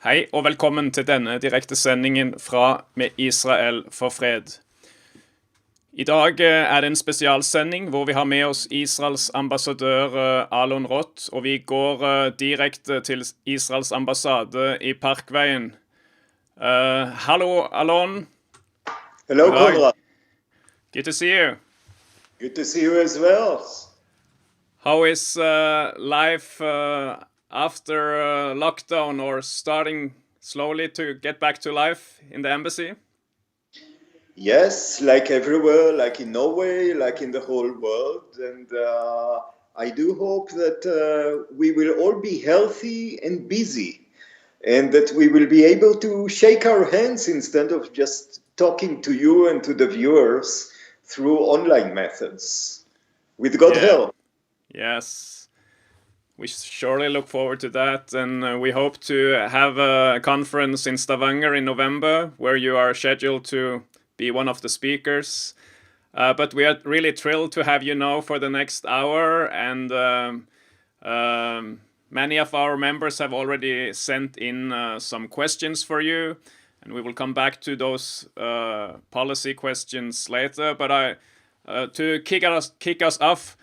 Hei og velkommen til denne direkte sendingen fra Med Israel for fred. I dag er det en spesialsending hvor vi har med oss Israels ambassadør Alon Roth, og vi går direkte til Israels ambassade i Parkveien. Hallo, Alon. Hello, Konrad. Good to see you. Good to see you as well. How is life after lockdown, or starting slowly to get back to life in the embassy? Yes, like everywhere, like in Norway, like in the whole world. And I do hope that we will all be healthy and busy, and that we will be able to shake our hands instead of just talking to you and to the viewers through online methods. With God's help. Yes. We surely look forward to that, and we hope to have a conference in Stavanger in November where you are scheduled to be one of the speakers. But we are really thrilled to have you now for the next hour, and many of our members have already sent in some questions for you, and we will come back to those policy questions later. But to kick us off,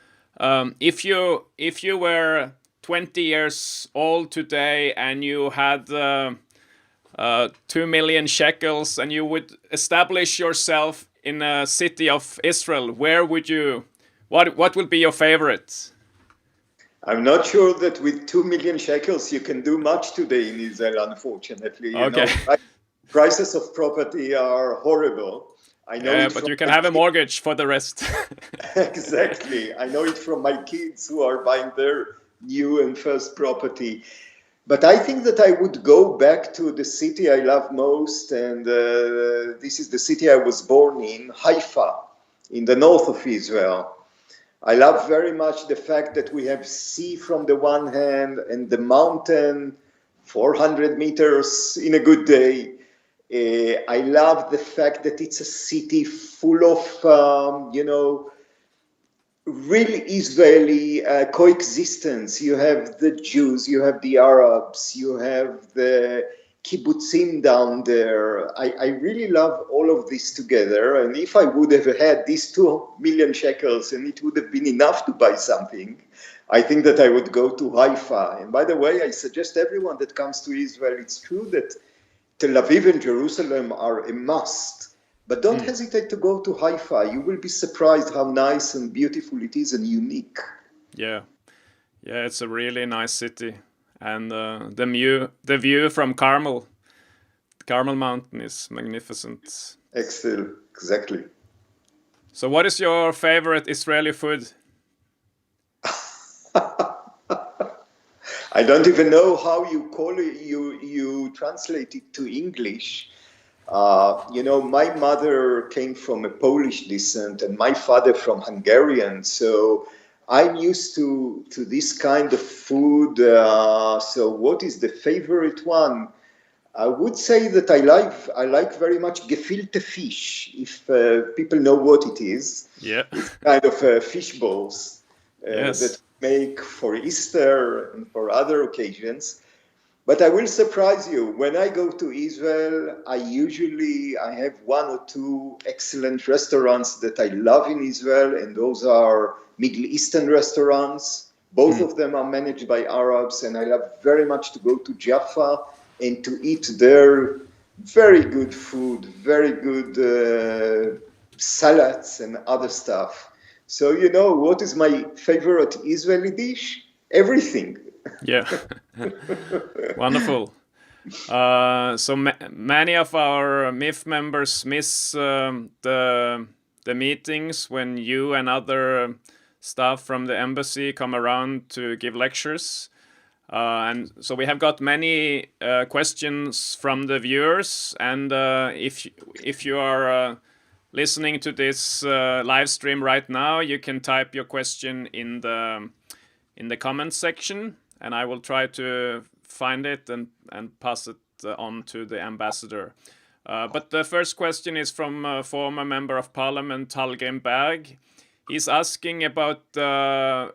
if you were 20 years old today and you had 2 million shekels and you would establish yourself in a city of Israel, where would you, what would be your favorite? I'm not sure that with 2 million shekels you can do much today in Israel, unfortunately. Okay. Prices of property are horrible. I know but you can have a mortgage for the rest. Exactly. I know it from my kids who are buying their new and first property. But I think that I would go back to the city I love most, and this is the city I was born in, Haifa, in the north of Israel. I love very much the fact that we have sea from the one hand and the mountain 400 meters in a good day. I love the fact that it's a city full of, really Israeli coexistence. You have the Jews, you have the Arabs, you have the kibbutzim down there. I really love all of this together. And if I would have had these 2 million shekels and it would have been enough to buy something, I think that I would go to Haifa. And by the way, I suggest everyone that comes to Israel, it's true that Tel Aviv and Jerusalem are a must. But don't hesitate to go to Haifa. You will be surprised how nice and beautiful it is and unique. Yeah, it's a really nice city. And the view from Carmel Mountain is magnificent. Excellent, exactly. So what is your favorite Israeli food? I don't even know how you call it, you translate it to English. My mother came from a Polish descent and my father from Hungarian. So I'm used to this kind of food. So what is the favorite one? I would say that I like very much gefilte fish, if people know what it is. Yeah. It's kind of fish balls Yes. that we make for Easter and for other occasions. But I will surprise you. When I go to Israel, I have 1 or 2 excellent restaurants that I love in Israel, and those are Middle Eastern restaurants. Both of them are managed by Arabs, and I love very much to go to Jaffa and to eat their very good food, very good salads and other stuff. So, what is my favorite Israeli dish? Everything. Yeah. Wonderful. So many of our MIF members miss the meetings when you and other staff from the embassy come around to give lectures. And so we have got many questions from the viewers. And if you are listening to this live stream right now, you can type your question in the comments section, and I will try to find it and pass it on to the ambassador. But the first question is from a former member of parliament, Hallgrim Berg. He's asking about the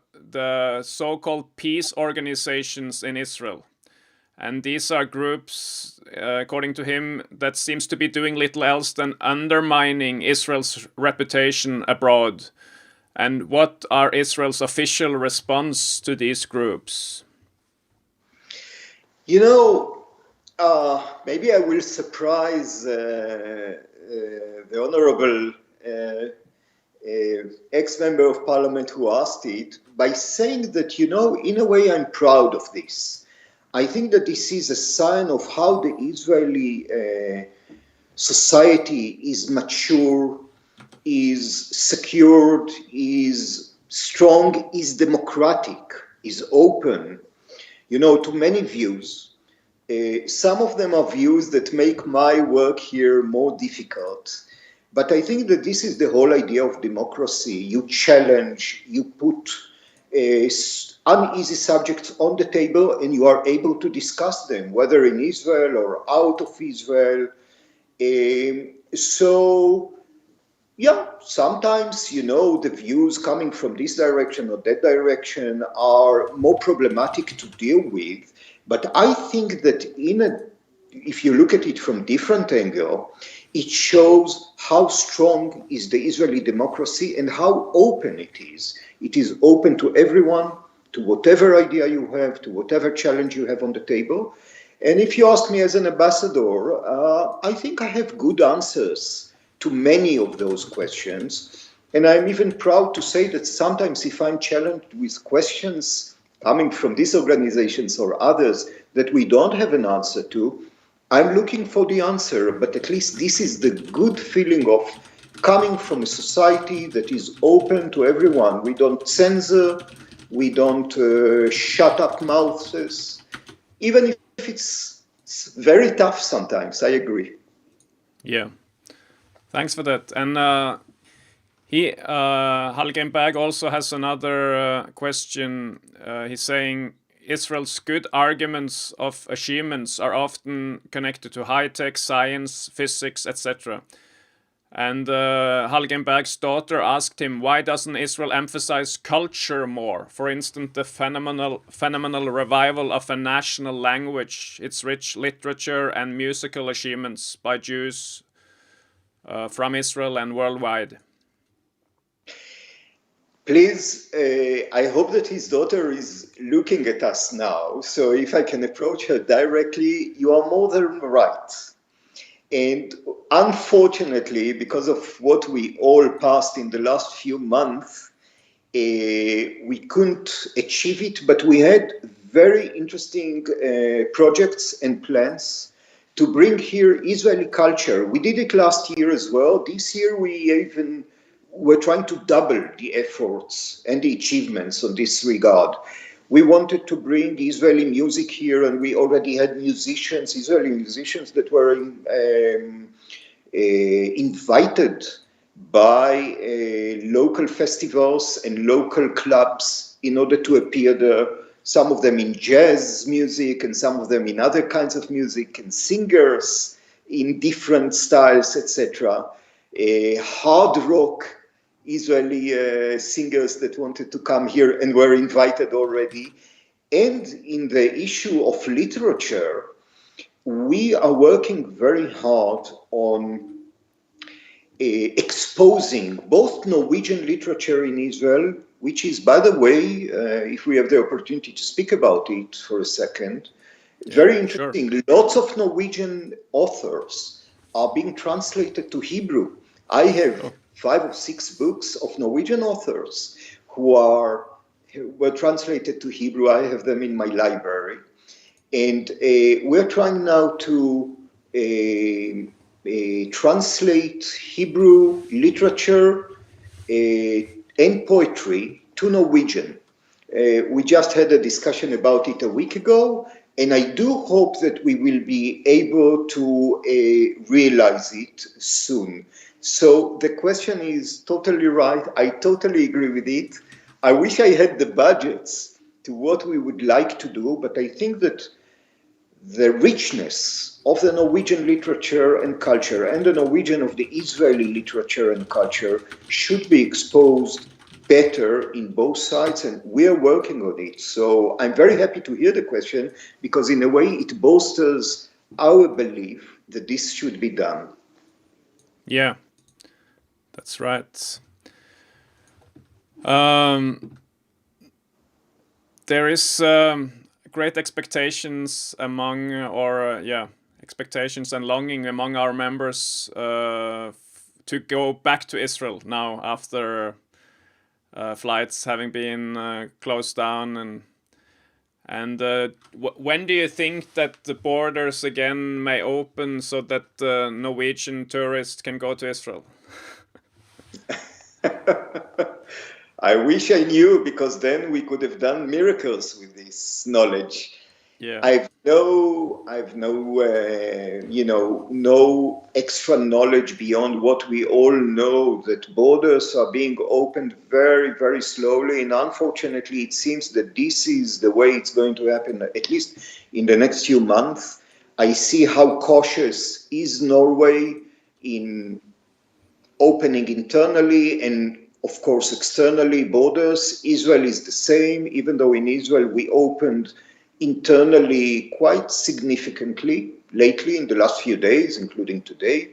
so-called peace organizations in Israel. And these are groups, according to him, that seems to be doing little else than undermining Israel's reputation abroad. And what are Israel's official response to these groups? You know, maybe I will surprise the honorable ex-member of parliament who asked it by saying that, you know, in a way I'm proud of this. I think that this is a sign of how the Israeli society is mature, is secured, is strong, is democratic, is open, you know, to many views. Some of them are views that make my work here more difficult. But I think that this is the whole idea of democracy. You challenge, you put uneasy subjects on the table and you are able to discuss them, whether in Israel or out of Israel. So, yeah, sometimes, you know, the views coming from this direction or that direction are more problematic to deal with. But I think that if you look at it from different angle, it shows how strong is the Israeli democracy and how open it is. It is open to everyone, to whatever idea you have, to whatever challenge you have on the table. And if you ask me as an ambassador, I think I have good answers to many of those questions. And I'm even proud to say that sometimes if I'm challenged with questions coming from these organizations or others that we don't have an answer to, I'm looking for the answer, but at least this is the good feeling of coming from a society that is open to everyone. We don't censor, we don't shut up mouths, even if it's very tough sometimes, I agree. Yeah, thanks for that. And Halgenberg also has another question. He's saying, Israel's good arguments of achievements are often connected to high-tech, science, physics, etc. And Halgenberg's daughter asked him, why doesn't Israel emphasize culture more? For instance, the phenomenal revival of a national language, its rich literature and musical achievements by Jews from Israel and worldwide. Please, I hope that his daughter is looking at us now. So if I can approach her directly, you are more than right. And unfortunately, because of what we all passed in the last few months, we couldn't achieve it, but we had very interesting projects and plans to bring here Israeli culture. We did it last year as well. This year we're trying to double the efforts and the achievements on this regard. We wanted to bring Israeli music here, and we already had Israeli musicians that were invited by local festivals and local clubs in order to appear there, some of them in jazz music and some of them in other kinds of music, and singers in different styles, etc. Hard rock Israeli singers that wanted to come here and were invited already. And in the issue of literature, we are working very hard on exposing both Norwegian literature in Israel, which is, by the way, if we have the opportunity to speak about it for a second, very interesting. Sure. Lots of Norwegian authors are being translated to Hebrew. I have 5 or 6 books of Norwegian authors who were translated to Hebrew. I have them in my library. And we're trying now to translate Hebrew literature and poetry to Norwegian. We just had a discussion about it a week ago, and I do hope that we will be able to realize it soon. So the question is totally right. I totally agree with it. I wish I had the budgets to what we would like to do, but I think that the richness of the Norwegian literature and culture and the Norwegian of the Israeli literature and culture should be exposed better in both sides, and we're working on it. So I'm very happy to hear the question, because in a way it bolsters our belief that this should be done. Yeah, that's right. There is great expectations among, expectations and longing among our members to go back to Israel now after flights having been closed down. And when do you think that the borders again may open so that Norwegian tourists can go to Israel? I wish I knew, because then we could have done miracles with this knowledge. Yeah. I've no extra knowledge beyond what we all know, that borders are being opened very, very slowly. And unfortunately, it seems that this is the way it's going to happen, at least in the next few months. I see how cautious is Norway in opening internally and, of course, externally borders. Israel is the same, even though in Israel we opened internally quite significantly lately in the last few days, including today.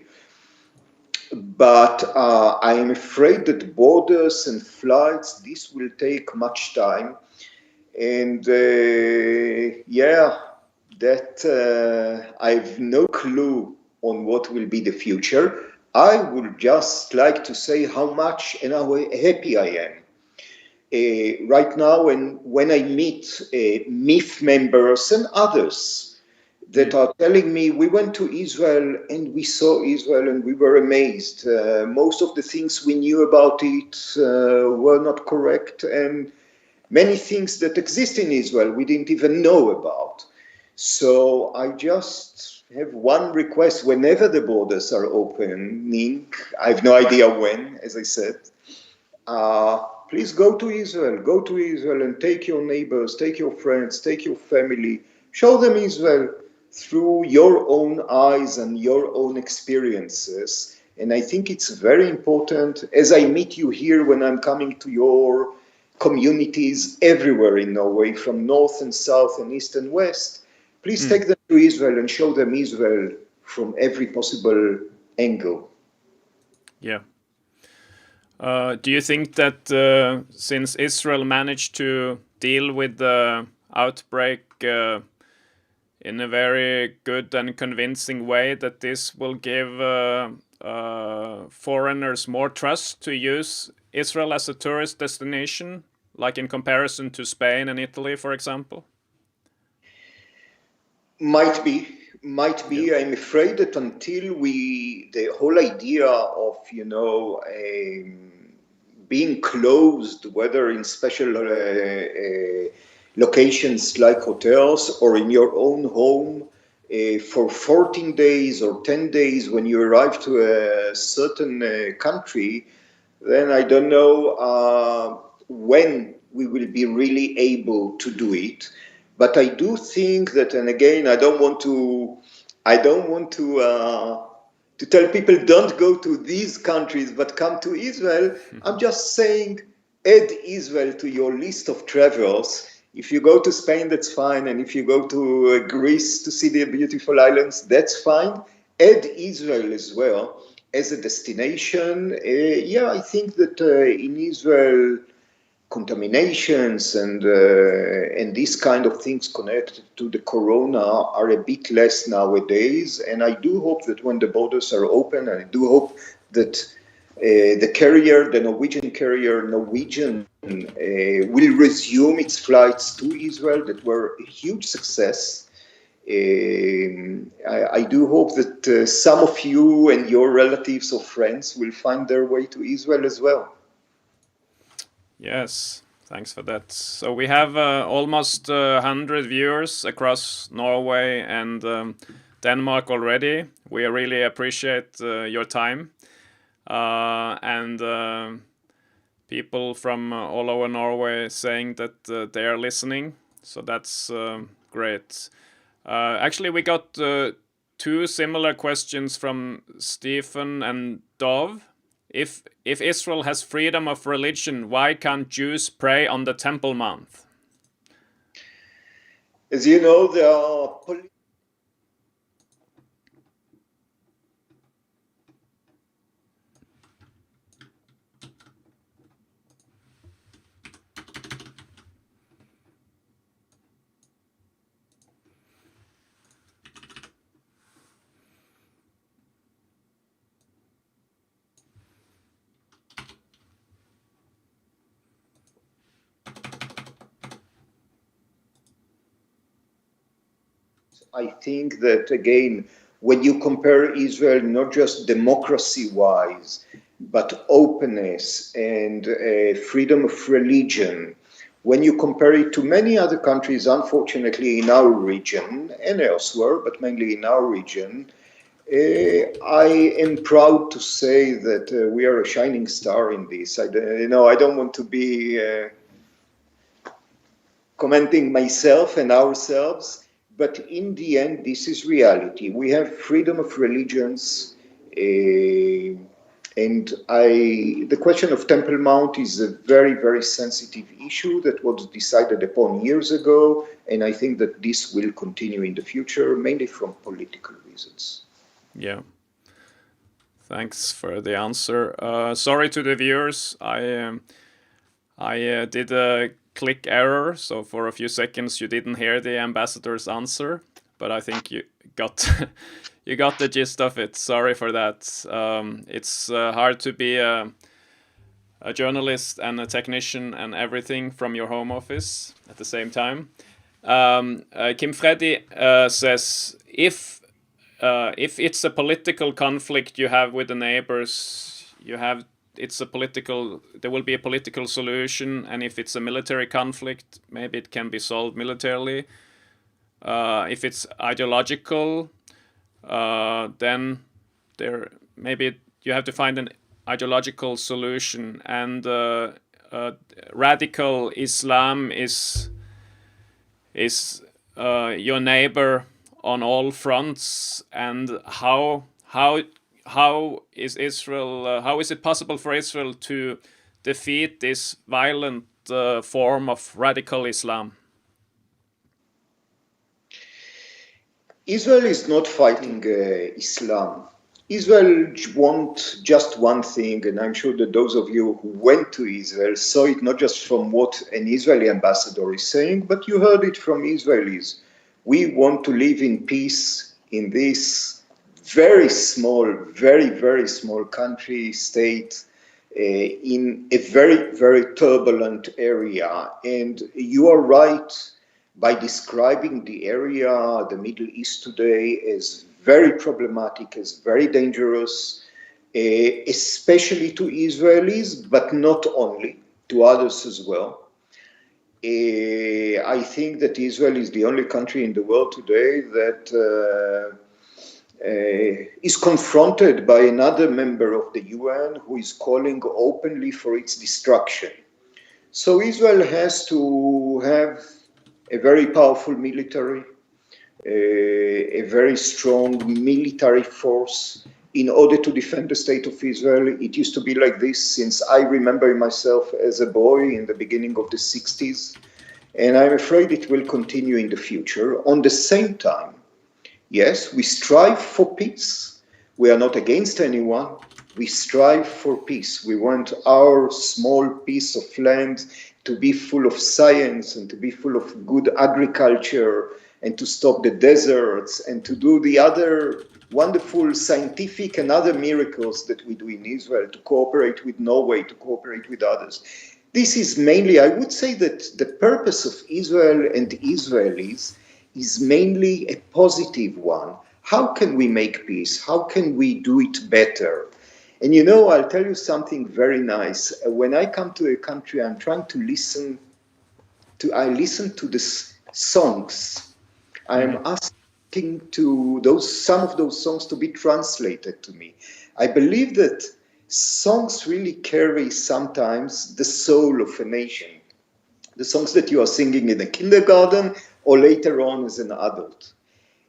But I am afraid that borders and flights, this will take much time. And I have no clue on what will be the future. I would just like to say how much and how happy I am right now, and when I meet MIF members and others that are telling me, we went to Israel and we saw Israel and we were amazed. Most of the things we knew about it were not correct, and many things that exist in Israel we didn't even know about. So I just have one request: whenever the borders are opening, I have no idea when, as I said, please go to Israel and take your neighbors, take your friends, take your family, show them Israel through your own eyes and your own experiences. And I think it's very important, as I meet you here when I'm coming to your communities everywhere in Norway, from north and south and east and west, please take them to Israel and show them Israel from every possible angle. Yeah. Do you think that since Israel managed to deal with the outbreak in a very good and convincing way, that this will give foreigners more trust to use Israel as a tourist destination, like in comparison to Spain and Italy, for example? Might be. Yeah. I'm afraid that until the whole idea of, being closed, whether in special locations like hotels or in your own home, for 14 days or 10 days when you arrive to a certain country, then I don't know when we will be really able to do it. But I do think that, and again, I don't want to tell people don't go to these countries, but come to Israel. I'm just saying, add Israel to your list of travels. If you go to Spain, that's fine. And if you go to Greece to see the beautiful islands, that's fine. Add Israel as well as a destination. I think that in Israel, contaminations and these kind of things connected to the corona are a bit less nowadays. And I do hope that when the borders are open, and I do hope that the Norwegian carrier, will resume its flights to Israel that were a huge success. I do hope that some of you and your relatives or friends will find their way to Israel as well. Yes, thanks for that. So we have almost 100 viewers across Norway and Denmark already. We really appreciate your time. And people from all over Norway saying that they are listening. So that's great. Actually, we got two similar questions from Stephen and Dov if Israel has freedom of religion, why can't Jews pray on the Temple Mount? As you know, there are I think that, again, when you compare Israel, not just democracy-wise, but openness and freedom of religion, when you compare it to many other countries, unfortunately in our region and elsewhere, but mainly in our region, I am proud to say that we are a shining star in this. I don't want to be commenting myself and ourselves, but in the end, this is reality. We have freedom of religions, and the question of Temple Mount is a very, very sensitive issue that was decided upon years ago, and I think that this will continue in the future, mainly from political reasons. Yeah. Thanks for the answer. Sorry to the viewers. I did a click error, so for a few seconds you didn't hear the ambassador's answer, but I think you got you got the gist of it. Sorry for that. It's hard to be a journalist and a technician and everything from your home office at the same time. Kim Freddy says, if it's a political conflict you have with the neighbors, there will be a political solution, and if it's a military conflict, maybe it can be solved militarily. If it's ideological, then maybe you have to find an ideological solution, and radical Islam is your neighbor on all fronts. And how is Israel? How is it possible for Israel to defeat this violent form of radical Islam? Israel is not fighting Islam. Israel wants just one thing, and I'm sure that those of you who went to Israel saw it not just from what an Israeli ambassador is saying, but you heard it from Israelis. We want to live in peace in this very small, very, very small country, state, in a very, very turbulent area. And you are right by describing the area, the Middle East today, as very problematic, as very dangerous, especially to Israelis, but not only, to others as well. I think that Israel is the only country in the world today that is confronted by another member of the UN who is calling openly for its destruction. So Israel has to have a very powerful military, a very strong military force in order to defend the state of Israel. It used to be like this since I remember myself as a boy in the beginning of the 60s, and I'm afraid it will continue in the future. On the same time, yes, we strive for peace. We are not against anyone. We strive for peace. We want our small piece of land to be full of science and to be full of good agriculture and to stop the deserts and to do the other wonderful scientific and other miracles that we do in Israel, to cooperate with Norway, to cooperate with others. This is mainly, I would say that the purpose of Israel and Israelis is mainly a positive one. How can we make peace? How can we do it better? And you know, I'll tell you something very nice. When I come to a country, I'm trying to listen to the songs. I'm asking to some of those songs to be translated to me. I believe that songs really carry sometimes the soul of a nation. The songs that you are singing in the kindergarten or later on as an adult.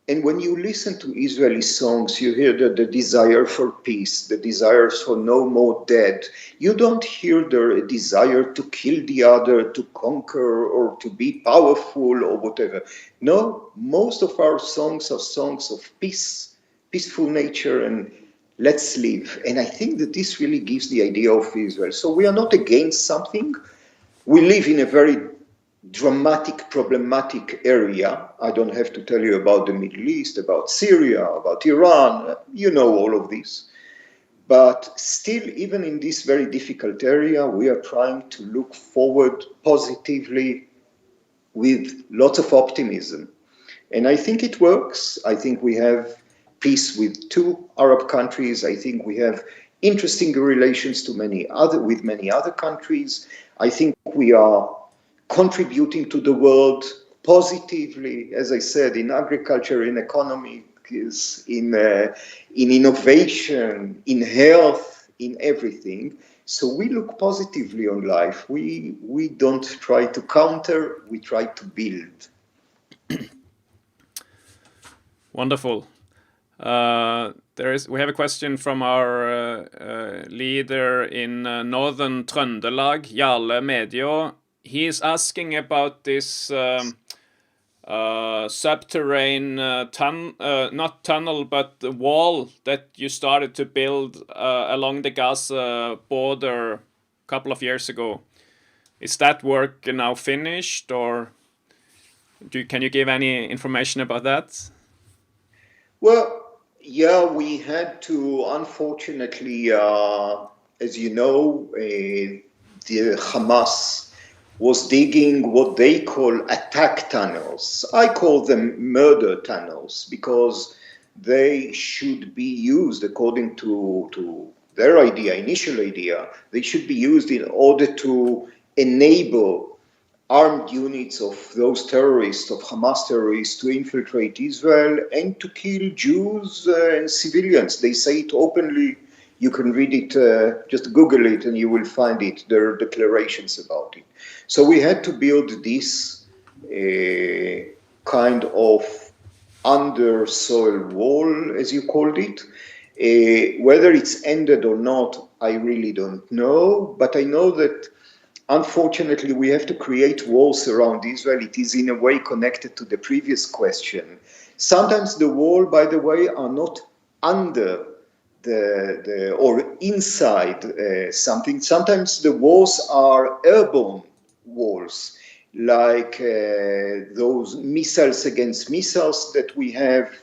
And when you listen to Israeli songs, you hear the desire for peace, the desire for no more dead. You don't hear the desire to kill the other, to conquer, or to be powerful, or whatever. No, most of our songs are songs of peace, peaceful nature, and let's live. And I think that this really gives the idea of Israel. So we are not against something. We live in a very dramatic, problematic area. I don't have to tell you about the Middle East, about Syria, about Iran. You know all of this. But still, even in this very difficult area, we are trying to look forward positively with lots of optimism. And I think it works. I think we have peace with 2 Arab countries. I think we have interesting relations with many other countries. I think we are contributing to the world positively, as I said, in agriculture, in economy, in innovation, in health, in everything. So we look positively on life. We don't try to counter, we try to build. Wonderful. We have a question from our leader in northern Trøndelag, Jarle Medio. He is asking about this subterranean not tunnel, but the wall that you started to build along the Gaza border a couple of years ago. Is that work now finished, or can you give any information about that? Well, yeah, we had to, unfortunately, as you know, the Hamas was digging what they call attack tunnels. I call them murder tunnels because they should be used according to their initial idea. They should be used in order to enable armed units of those terrorists, of Hamas terrorists, to infiltrate Israel and to kill Jews and civilians. They say it openly. You can read it, just Google it and you will find it. There are declarations about it. So we had to build this kind of under soil wall, as you called it. Whether it's ended or not, I really don't know. But I know that unfortunately, we have to create walls around Israel. It is in a way connected to the previous question. Sometimes the wall, by the way, are not under or inside something. Sometimes the walls are airborne walls, like those missiles against missiles that we have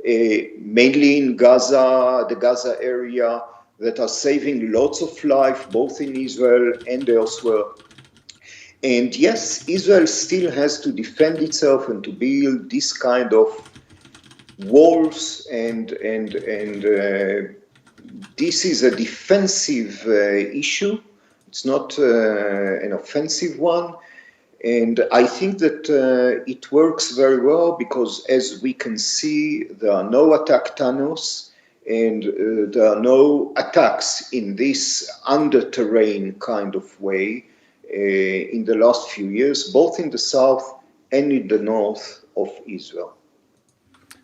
mainly in Gaza, the Gaza area, that are saving lots of life, both in Israel and elsewhere. And yes, Israel still has to defend itself and to build this kind of walls, and this is a defensive issue. It's not an offensive one. And I think that it works very well because, as we can see, there are no attack tunnels and there are no attacks in this under-terrain kind of way in the last few years, both in the south and in the north of Israel.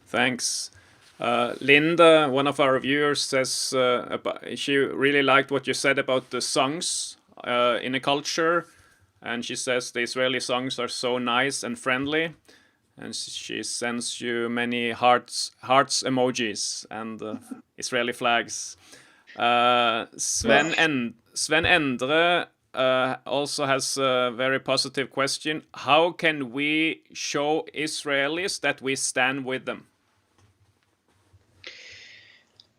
Thanks. Linda, one of our viewers, says she really liked what you said about the songs in a culture. And she says the Israeli songs are so nice and friendly. And she sends you many hearts emojis and Israeli flags. Sven Endre also has a very positive question. How can we show Israelis that we stand with them?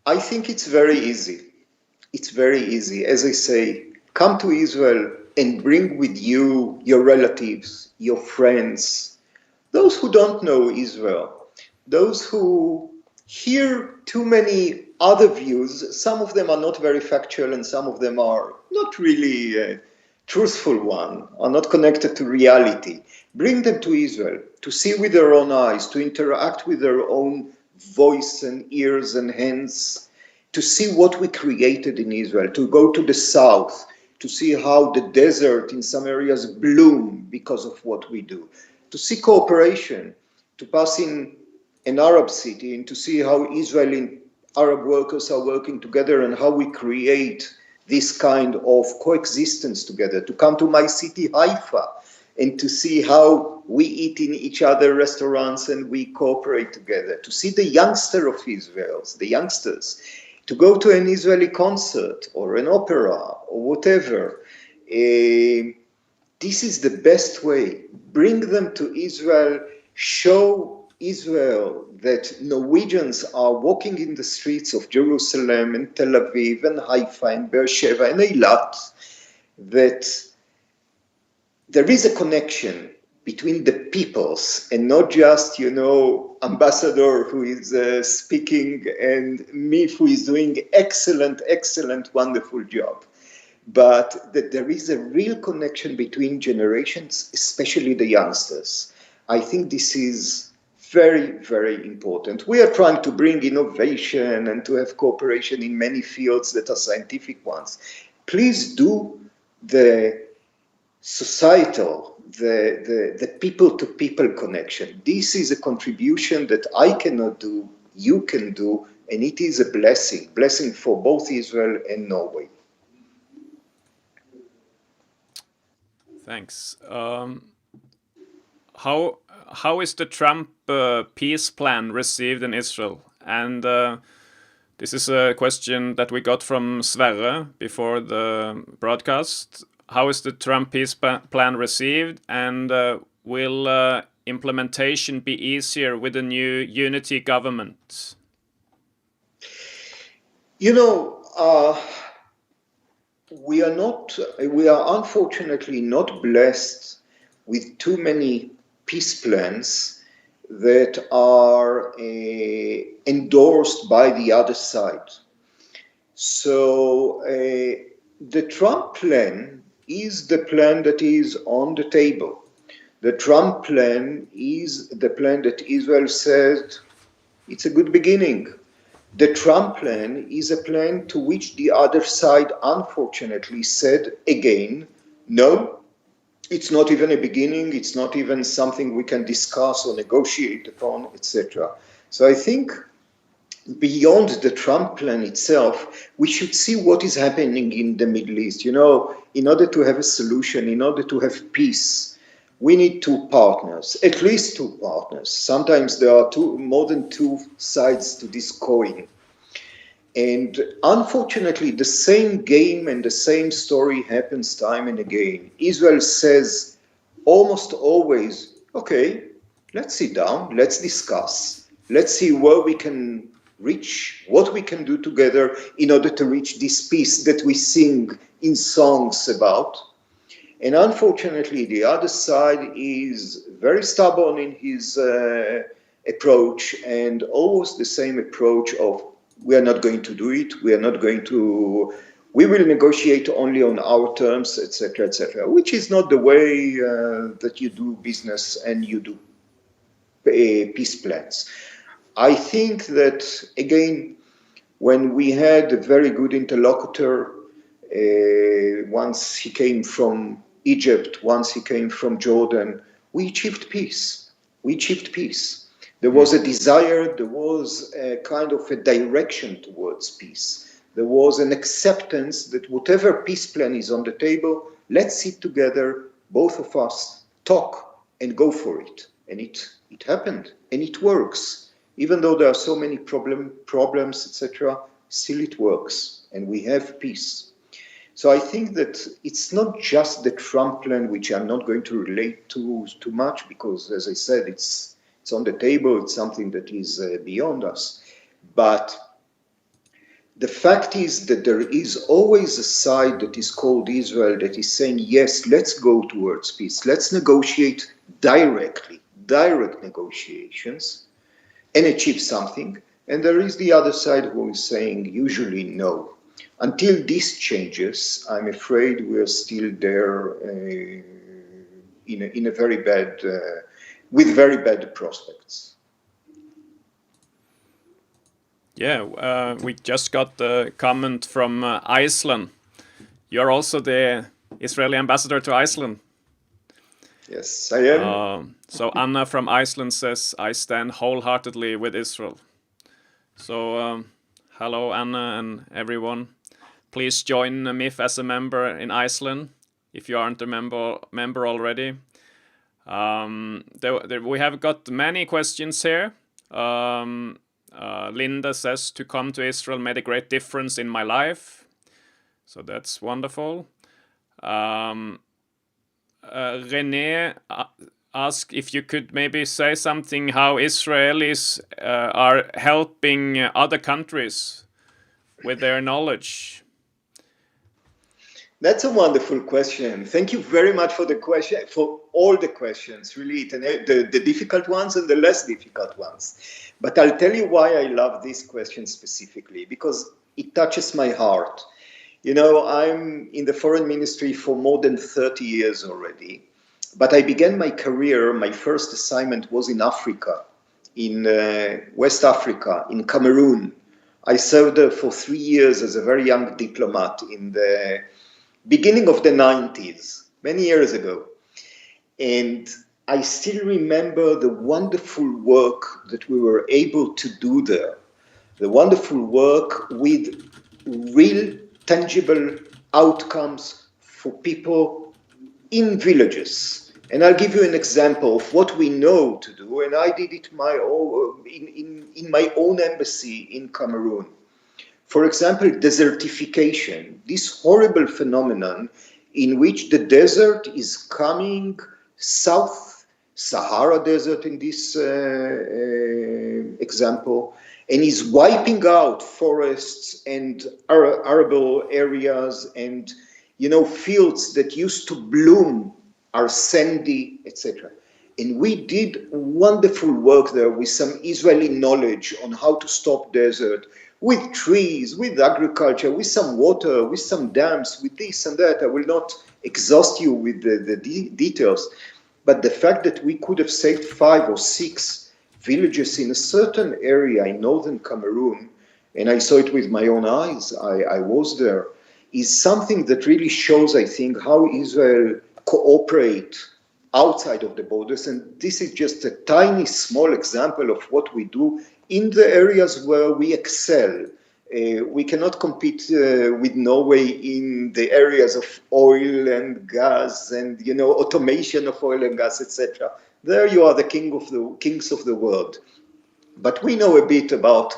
I think it's very easy. It's very easy. As I say, come to Israel and bring with you your relatives, your friends, those who don't know Israel, those who hear too many other views. Some of them are not very factual and some of them are not really truthful one, are not connected to reality. Bring them to Israel to see with their own eyes, to interact with their own voice and ears and hands, to see what we created in Israel, to go to the south, to see how the desert in some areas bloom because of what we do, to see cooperation, to pass in an Arab city and to see how Israeli and Arab workers are working together and how we create this kind of coexistence together, to come to my city, Haifa, and to see how we eat in each other restaurants and we cooperate together, to see the youngster of Israel, the youngsters, to go to an Israeli concert or an opera or whatever. This is the best way. Bring them to Israel, show Israel that Norwegians are walking in the streets of Jerusalem and Tel Aviv and Haifa and Beersheba and Eilat, that there is a connection between the peoples and not just, ambassador who is speaking and me who is doing excellent, wonderful job. But that there is a real connection between generations, especially the youngsters. I think this is very, very important. We are trying to bring innovation and to have cooperation in many fields that are scientific ones. Please do the societal, the people-to-people connection. This is a contribution that I cannot do, you can do, and it is a blessing for both Israel and Norway. Thanks. How is the Trump peace plan received in Israel? And this is a question that we got from Sverre before the broadcast. How is the Trump peace plan received, and will implementation be easier with the new unity government? We are unfortunately not blessed with too many peace plans that are endorsed by the other side. So the Trump plan is the plan that is on the table. The Trump plan is the plan that Israel said it's a good beginning. The Trump plan is a plan to which the other side unfortunately said again, no, it's not even a beginning, it's not even something we can discuss or negotiate upon, etc. So I think beyond the Trump plan itself, we should see what is happening in the Middle East. In order to have a solution, in order to have peace, we need two partners, at least two partners. Sometimes there are more than two sides to this coin. And unfortunately, the same game and the same story happens time and again. Israel says almost always, okay, let's sit down, let's discuss, let's see where we can reach, what we can do together in order to reach this peace that we sing in songs about. And unfortunately, the other side is very stubborn in his approach, and always the same approach of, we are not going to do it, we will negotiate only on our terms, etc., which is not the way that you do business and you do peace plans. I think that, again, when we had a very good interlocutor, once he came from Egypt, once he came from Jordan, we achieved peace. There was a desire, there was a kind of a direction towards peace. There was an acceptance that whatever peace plan is on the table, let's sit together, both of us, talk and go for it. And it happened, and it works. Even though there are so many problems, etc., still it works, and we have peace. So I think that it's not just the Trump plan, which I'm not going to relate to too much, because, as I said, it's on the table, it's something that is beyond us. But the fact is that there is always a side that is called Israel that is saying, yes, let's go towards peace, let's negotiate direct negotiations and achieve something. And there is the other side who is saying usually no. Until this changes, I'm afraid we are still there in a very bad, with very bad prospects. Yeah, we just got a comment from Iceland. You're also the Israeli ambassador to Iceland. Yes, I am. So Anna from Iceland says, I stand wholeheartedly with Israel. So hello, Anna and everyone. Please join MIF as a member in Iceland if you aren't a member already. We have got many questions here. Linda says, to come to Israel made a great difference in my life. So that's wonderful. René asked if you could maybe say something how Israelis are helping other countries with their knowledge. That's a wonderful question. Thank you very much for the question, for all the questions, really, the difficult ones and the less difficult ones. But I'll tell you why I love this question specifically, because it touches my heart. You know, I'm in the foreign ministry for more than 30 years already, but I began my career, my first assignment was in Africa, in West Africa, in Cameroon. I served there for 3 years as a very young diplomat in the beginning of the 90s, many years ago. And I still remember the wonderful work that we were able to do there, the wonderful work with real tangible outcomes for people in villages. And I'll give you an example of what we know to do, and I did it in my own embassy in Cameroon. For example, desertification, this horrible phenomenon in which the desert is coming south, Sahara Desert in this example, and is wiping out forests and arable areas and, you know, fields that used to bloom are sandy, etc. And we did wonderful work there with some Israeli knowledge on how to stop desert, with trees, with agriculture, with some water, with some dams, with this and that. I will not exhaust you with the details, but the fact that we could have saved 5 or 6 villages in a certain area in northern Cameroon, and I saw it with my own eyes, I was there, is something that really shows, I think, how Israel cooperate outside of the borders. And this is just a tiny, small example of what we do in the areas where we excel. We cannot compete with Norway in the areas of oil and gas and, you know, automation of oil and gas, etc. There you are the kings of the world. But we know a bit about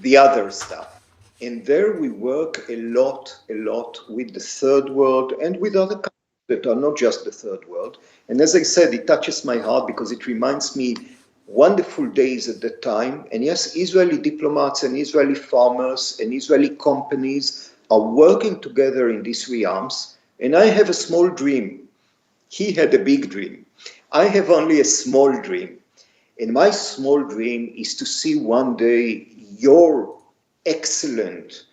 the other stuff. And there we work a lot with the third world and with other countries that are not just the third world. And as I said, it touches my heart because it reminds me wonderful days at the time. And yes, Israeli diplomats and Israeli farmers and Israeli companies are working together in these realms. And I have a small dream. He had a big dream. I have only a small dream. And my small dream is to see one day your excellent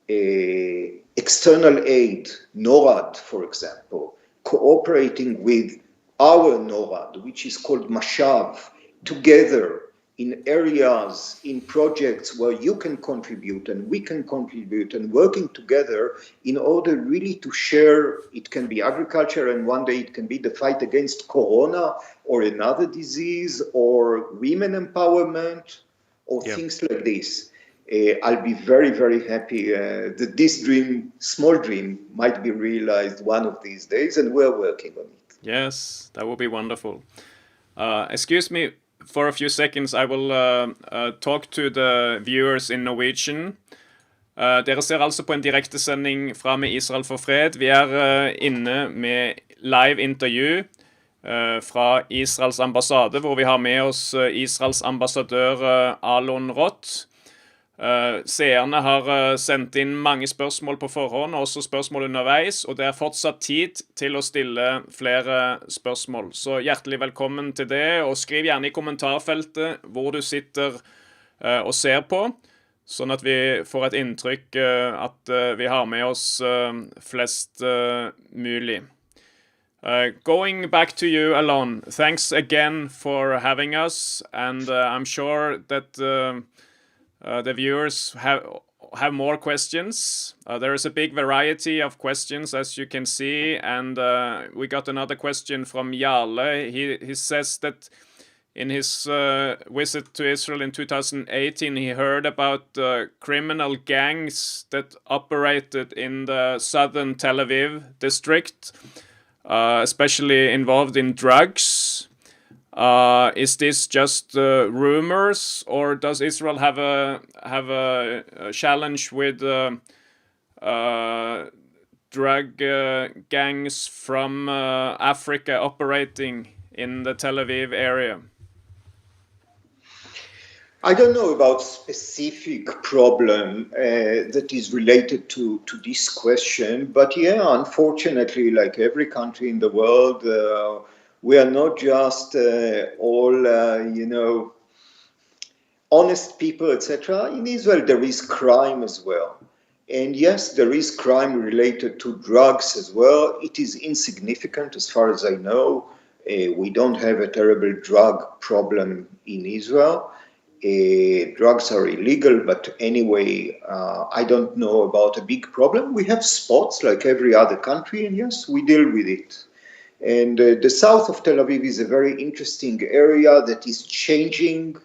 external aid, NORAD, for example, cooperating with our NORAD, which is called Mashav, together in areas, in projects where you can contribute and we can contribute, and working together in order really to share. It can be agriculture, and one day it can be the fight against corona or another disease or women empowerment or things like this. I'll be very, very happy that this dream, small dream, might be realized one of these days, and we're working on it. Yes, that would be wonderful. Excuse me for a few seconds. I will talk to the viewers in Norwegian. Dere ser altså på en direktesending fra Med Israel for fred. Vi er inne med live intervju fra Israels ambassade, hvor vi har med oss Israels ambassadør Alon Roth. Seerne har sendt inn mange spørsmål på forhånd, også spørsmål underveis, og det er fortsatt tid til å stille flere spørsmål. Så hjertelig velkommen til det, og skriv gjerne i kommentarfeltet hvor du sitter og ser på, sånn at vi får et inntrykk at vi har med oss flest mulig. Going back to you, Alon, thanks again for having us, and I'm sure that the viewers have more questions. There is a big variety of questions, as you can see, and we got another question from Jarle. He says that in his visit to Israel in 2018, he heard about criminal gangs that operated in the southern Tel Aviv district, especially involved in drugs. Is this just rumors, or does Israel have a challenge with drug gangs from Africa operating in the Tel Aviv area? I don't know about specific problem that is related to this question, but yeah, unfortunately, like every country in the world, we are not just all, honest people, etc. In Israel, there is crime as well. And yes, there is crime related to drugs as well. It is insignificant as far as I know. We don't have a terrible drug problem in Israel. Drugs are illegal, but anyway, I don't know about a big problem. We have spots like every other country, and yes, we deal with it. And the south of Tel Aviv is a very interesting area that is changing.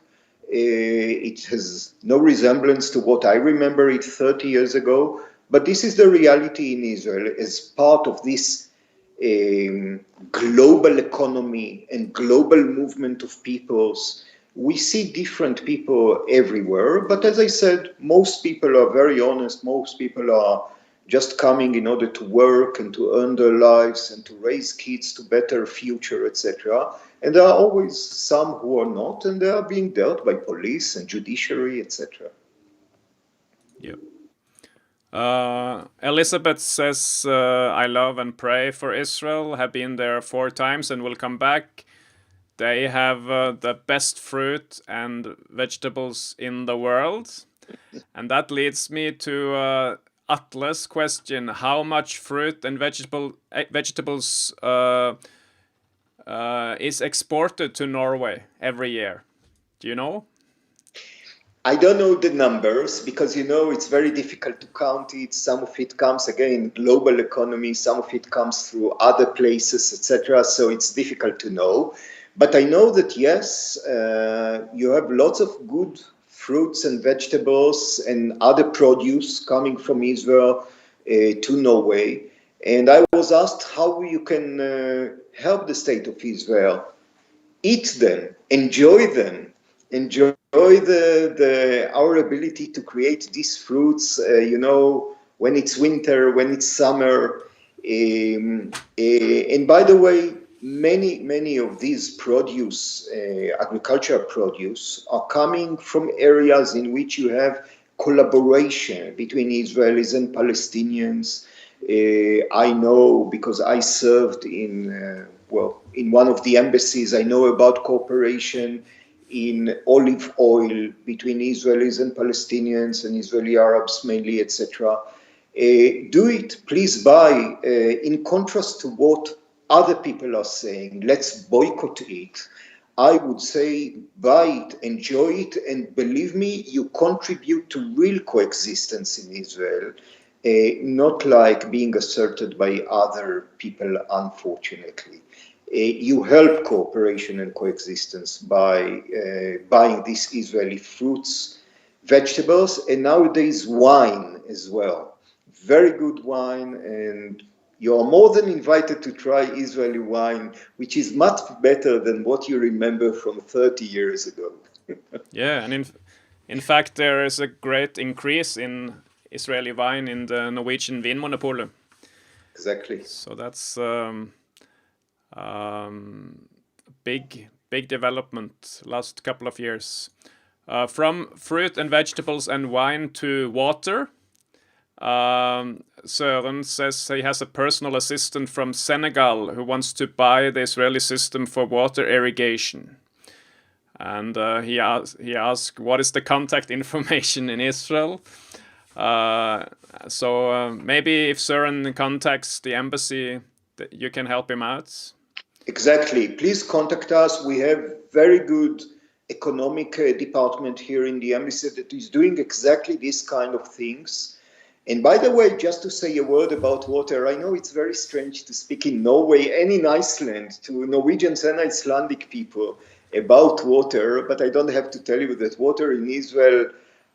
It has no resemblance to what I remember it 30 years ago, but this is the reality in Israel as part of this global economy and global movement of peoples. We see different people everywhere, but as I said, most people are very honest. Most people are just coming in order to work and to earn their lives and to raise kids to better future, etc. And there are always some who are not, and they are being dealt by police and judiciary, etc. Yep. Elizabeth says, I love and pray for Israel, have been there 4 times and will come back. They have the best fruit and vegetables in the world. And that leads me to Atlas' question, how much fruit and vegetables is exported to Norway every year? Do you know? I don't know the numbers because, it's very difficult to count it. Some of it comes, again, global economy, some of it comes through other places, etc. So it's difficult to know. But I know that, yes, you have lots of good fruits and vegetables and other produce coming from Israel to Norway. And I was asked how you can help the state of Israel. Eat them, enjoy our ability to create these fruits, when it's winter, when it's summer. And by the way, many of these produce, agricultural produce, are coming from areas in which you have collaboration between Israelis and Palestinians. I know because I served in one of the embassies. I know about cooperation in olive oil between Israelis and Palestinians and Israeli Arabs mainly, etc. Do it, please buy, in contrast to what other people are saying, let's boycott it. I would say buy it, enjoy it, and believe me, you contribute to real coexistence in Israel, not like being asserted by other people, unfortunately. You help cooperation and coexistence by buying these Israeli fruits, vegetables, and nowadays wine as well. Very good wine, and you are more than invited to try Israeli wine, which is much better than what you remember from 30 years ago. Yeah, and in fact, there is a great increase in Israeli wine in the Norwegian Vinmonopolet. Exactly. So that's big development last couple of years. From fruit and vegetables and wine to water. Søren says he has a personal assistant from Senegal who wants to buy the Israeli system for water irrigation. And he asked what is the contact information in Israel. So maybe if Søren contacts the embassy, you can help him out. Exactly. Please contact us. We have very good economic department here in the embassy that is doing exactly this kind of things. And by the way, just to say a word about water, I know it's very strange to speak in Norway and in Iceland to Norwegians and Icelandic people about water, but I don't have to tell you that water in Israel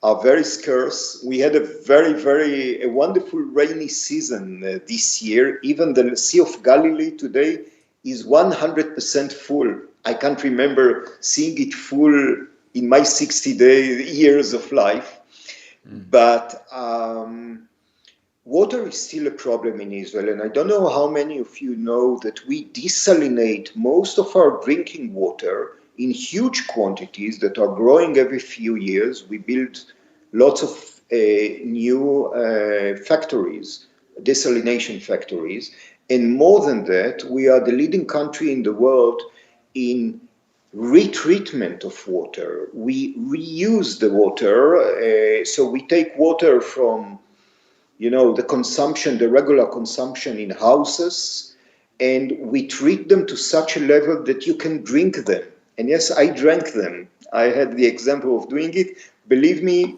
are very scarce. We had a wonderful rainy season this year. Even the Sea of Galilee today is 100% full. I can't remember seeing it full in my 60 years of life. But water is still a problem in Israel, and I don't know how many of you know that we desalinate most of our drinking water in huge quantities that are growing every few years. We build lots of new factories, desalination factories, and more than that, we are the leading country in the world in retreatment of water. We reuse the water, so we take water from, the consumption, the regular consumption in houses, and we treat them to such a level that you can drink them. And yes, I drank them. I had the example of doing it. Believe me,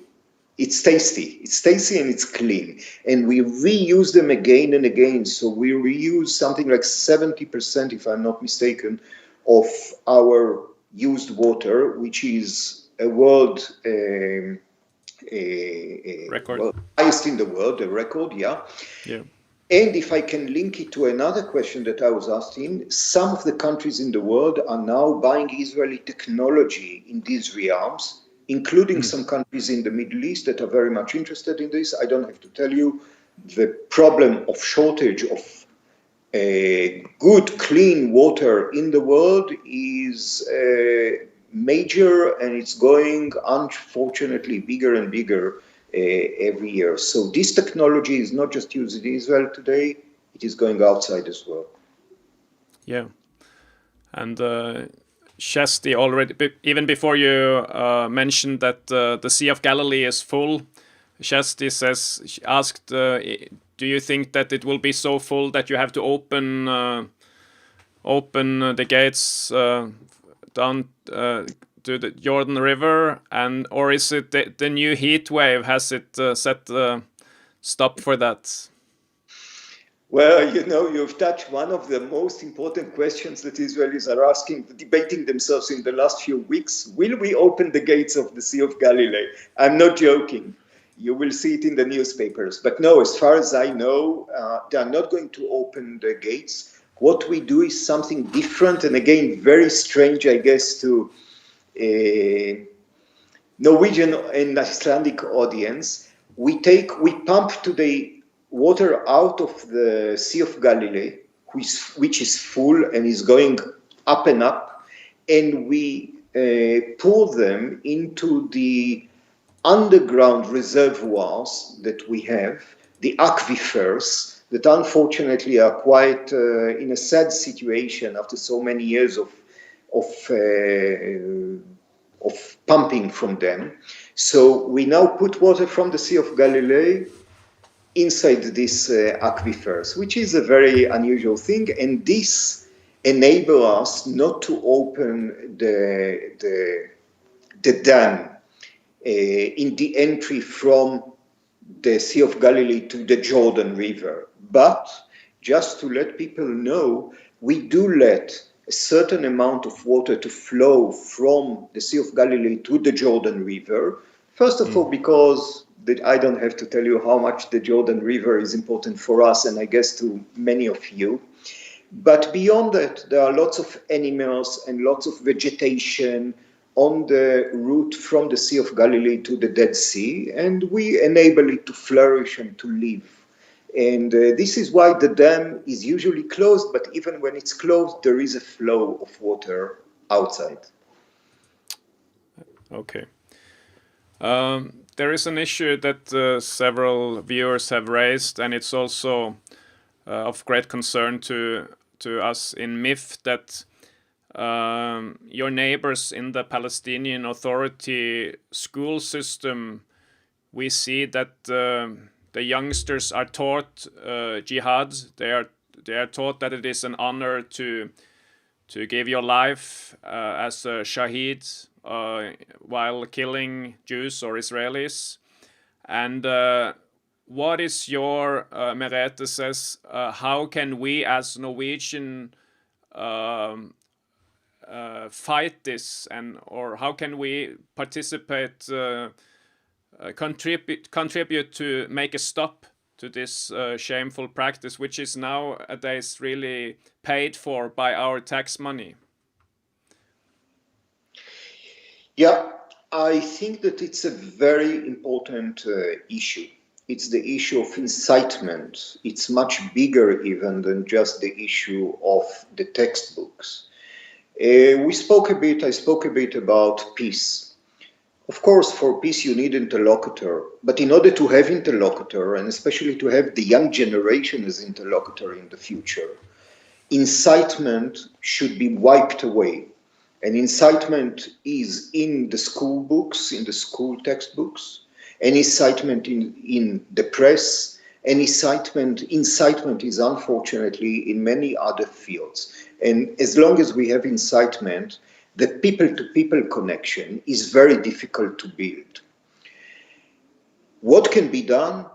it's tasty. It's tasty and it's clean. And we reuse them again and again. So we reuse something like 70%, if I'm not mistaken, of our used water, which is a world record. Well, highest in the world, a record, yeah. And if I can link it to another question that I was asking, some of the countries in the world are now buying Israeli technology in these realms, including some countries in the Middle East that are very much interested in this. I don't have to tell you, the problem of shortage of good, clean water in the world is major, and it's going, unfortunately, bigger and bigger every year. So this technology is not just used in Israel today, it is going outside as well. Yeah. And Shasti, already, even before you mentioned that the Sea of Galilee is full, Shasti asked, do you think that it will be so full that you have to open the gates down to the Jordan River, or is it the new heat wave? Has it set stop for that? Well, you've touched one of the most important questions that Israelis are asking, debating themselves in the last few weeks. Will we open the gates of the Sea of Galilee? I'm not joking. You will see it in the newspapers. But no, as far as I know, they are not going to open the gates. What we do is something different, and again, very strange, I guess, to a Norwegian and Icelandic audience. We pump today water out of the Sea of Galilee, which is full and is going up and up, and we pour them into the underground reservoirs that we have, the aquifers, that unfortunately are quite in a sad situation after so many years of pumping from them. So we now put water from the Sea of Galilee inside these aquifers, which is a very unusual thing, and this enables us not to open the dam in the entry from the Sea of Galilee to the Jordan River. But just to let people know, we do let a certain amount of water to flow from the Sea of Galilee to the Jordan River. First of all, because I don't have to tell you how much the Jordan River is important for us, and I guess to many of you. But beyond that, there are lots of animals and lots of vegetation on the route from the Sea of Galilee to the Dead Sea, and we enable it to flourish and to live. And this is why the dam is usually closed, but even when it's closed, there is a flow of water outside. Okay. There is an issue that several viewers have raised, and it's also of great concern to us in MIF, that your neighbors in the Palestinian Authority school system, we see that the youngsters are taught jihad. They are taught that it is an honor to give your life as a shaheed, while killing Jews or Israelis. And what is your, Merete says, how can we as Norwegian fight this, or how can we participate, contribute to make a stop to this shameful practice, which is nowadays really paid for by our tax money? Yeah, I think that it's a very important issue. It's the issue of incitement. It's much bigger even than just the issue of the textbooks. I spoke a bit about peace. Of course, for peace you need interlocutor, but in order to have interlocutor, and especially to have the young generation as interlocutor in the future, incitement should be wiped away. And incitement is in the school books, in the school textbooks, and incitement in the press, and incitement is unfortunately in many other fields. And as long as we have incitement, the people-to-people connection is very difficult to build. What can be done?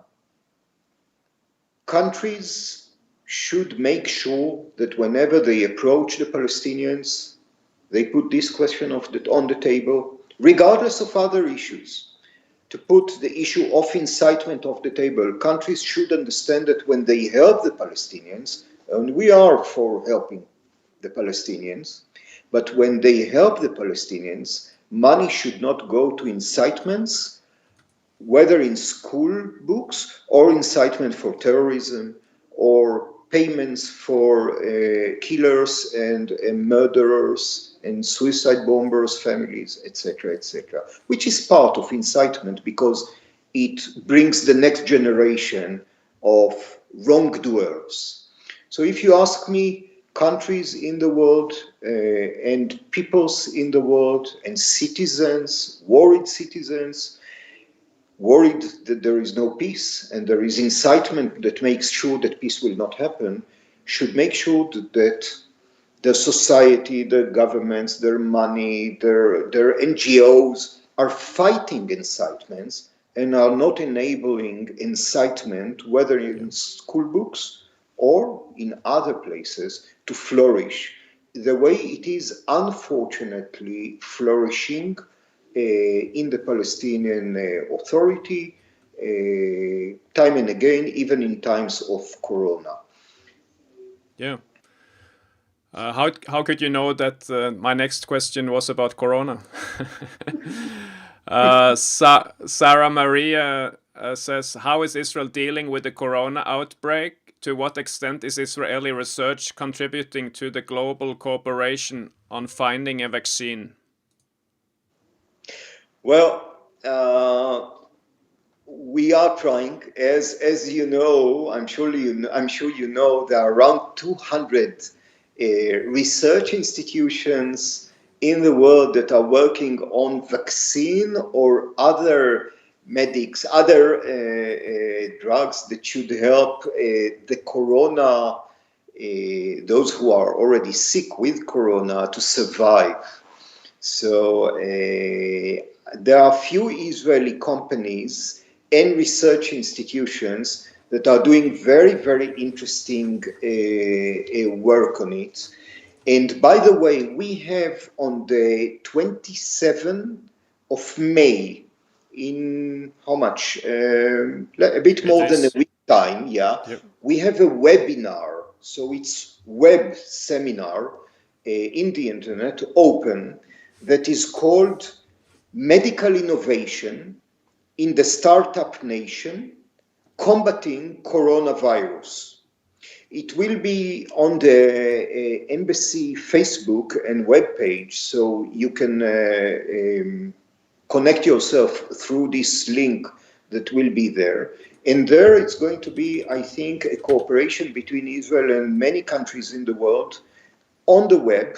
Countries should make sure that whenever they approach the Palestinians, they put this question on the table, regardless of other issues. To put the issue of incitement off the table, countries should understand that when they help the Palestinians, and we are for helping the Palestinians, but when they help the Palestinians, money should not go to incitements, whether in school books or incitement for terrorism or payments for killers and murderers and suicide bombers' families, etc., which is part of incitement because it brings the next generation of wrongdoers. So if you ask me, countries in the world and peoples in the world and citizens, worried that there is no peace and there is incitement that makes sure that peace will not happen, should make sure that the society, the governments, their money, their NGOs are fighting incitements and are not enabling incitement, whether in school books or in other places, to flourish the way it is unfortunately flourishing in the Palestinian Authority, time and again, even in times of Corona. Yeah. How could you know that my next question was about Corona? Sarah Maria says, how is Israel dealing with the Corona outbreak? To what extent is Israeli research contributing to the global cooperation on finding a vaccine? Well, we are trying, as you know, I'm sure you know, there are around 200 research institutions in the world that are working on vaccine or other drugs that should help the corona, those who are already sick with corona, to survive. So there are few Israeli companies and research institutions that are doing very, very interesting work on it. And by the way, we have on the 27th of May, in how much? A bit more than a week time, yeah. Yep. We have a webinar, so it's web seminar in the internet, open, that is called Medical Innovation in the Startup Nation, Combating Coronavirus. It will be on the embassy Facebook and webpage, so you can connect yourself through this link that will be there. And there it's going to be, I think, a cooperation between Israel and many countries in the world on the web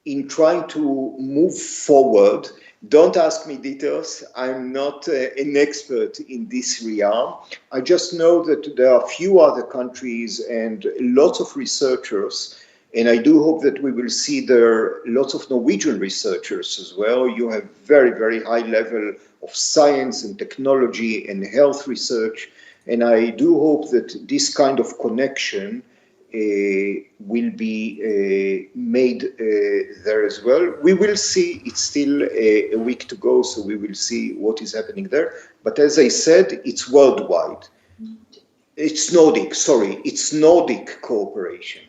in trying to move forward. Don't ask me details. I'm not an expert in this realm. I just know that there are few other countries and lots of researchers And I do hope that we will see there lots of Norwegian researchers as well. You have very, very high level of science and technology and health research. And I do hope that this kind of connection will be made there as well. We will see, it's still a week to go, so we will see what is happening there. But as I said, it's worldwide. It's Nordic cooperation.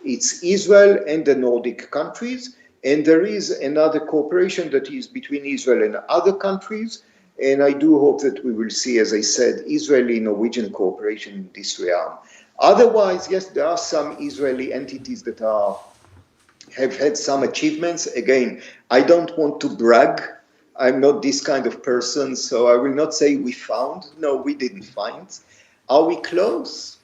It's Israel and the Nordic countries, and there is another cooperation that is between Israel and other countries. And I do hope that we will see, as I said, Israeli-Norwegian cooperation in this realm. Otherwise, yes, there are some Israeli entities that have had some achievements. Again, I don't want to brag. I'm not this kind of person, so I will not say we found. No, we didn't find. Are we close?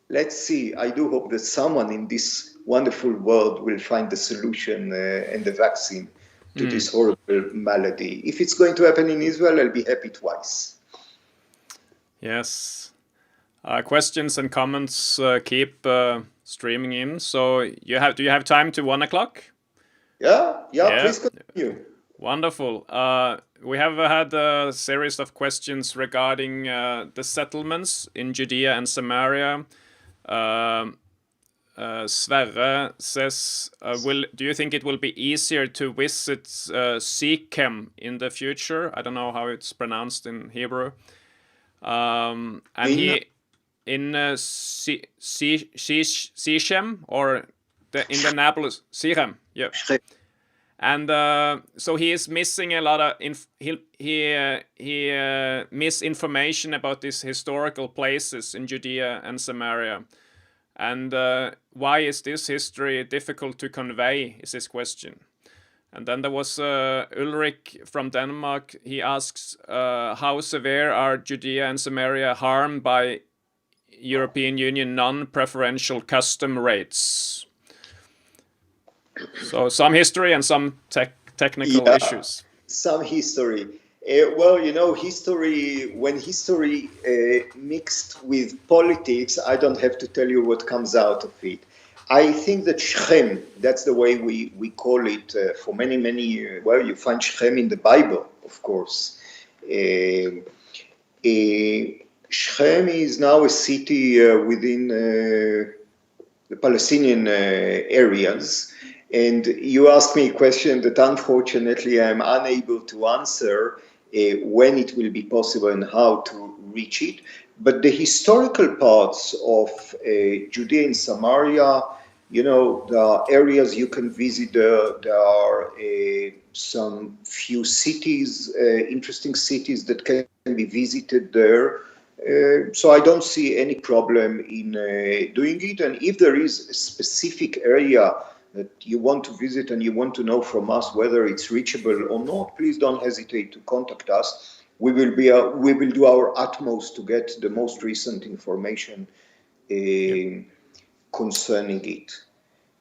Let's see. I do hope that someone in this wonderful world will find the solution and the vaccine to this horrible malady. If it's going to happen in Israel, I'll be happy twice. Yes. Questions and comments keep streaming in. So do you have time to 1 o'clock? Yeah, please continue. Wonderful. We have had a series of questions regarding the settlements in Judea and Samaria. Sverre says, do you think it will be easier to visit Sikhem in the future? I don't know how it's pronounced in Hebrew. And in Sichem, or in the Nablus, Sichem, yeah. And so he is missing a lot of he misinformation about these historical places in Judea and Samaria. And why is this history difficult to convey, is his question. And then there was Ulrich from Denmark. He asks, how severe are Judea and Samaria harmed by European Union non-preferential custom rates? So some history and some technical issues. Some history. Well, you know, when history mixed with politics, I don't have to tell you what comes out of it. I think that Shechem, that's the way we call it for many, many years. Well, you find Shechem in the Bible, of course. Shechem is now a city within the Palestinian areas. And you asked me a question that unfortunately I'm unable to answer when it will be possible and how to reach it. But the historical parts of Judea and Samaria, you know, there are areas you can visit. There are some few cities, interesting cities that can be visited there. So I don't see any problem in doing it. And if there is a specific area that you want to visit and you want to know from us whether it's reachable or not, please don't hesitate to contact us. We will do our utmost to get the most recent information concerning it.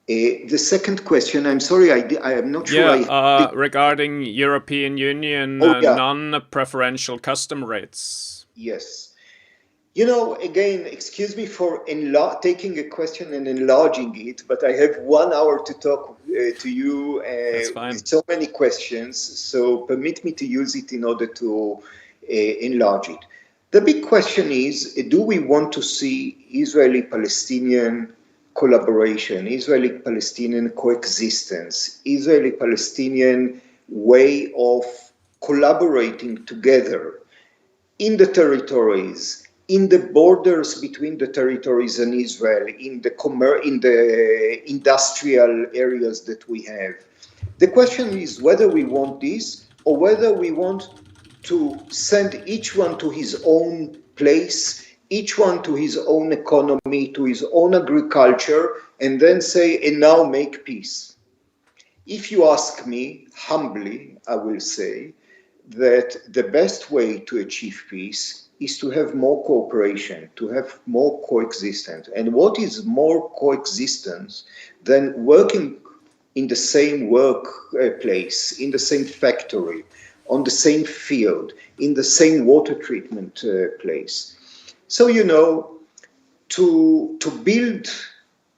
The second question, I'm sorry, I am not sure. Regarding European Union non-preferential custom rates. Yes. You know, again, excuse me for taking a question and enlarging it, but I have 1 hour to talk to you with so many questions, so permit me to use it in order to enlarge it. The big question is, do we want to see Israeli-Palestinian collaboration, Israeli-Palestinian coexistence, Israeli-Palestinian way of collaborating together in the territories, in the borders between the territories and Israel, in the industrial areas that we have? The question is whether we want this or whether we want to send each one to his own place, each one to his own economy, to his own agriculture, and then say, and now make peace. If you ask me, humbly, I will say that the best way to achieve peace is to have more cooperation, to have more coexistence. And what is more coexistence than working in the same workplace, in the same factory, on the same field, in the same water treatment place? So, you know, to build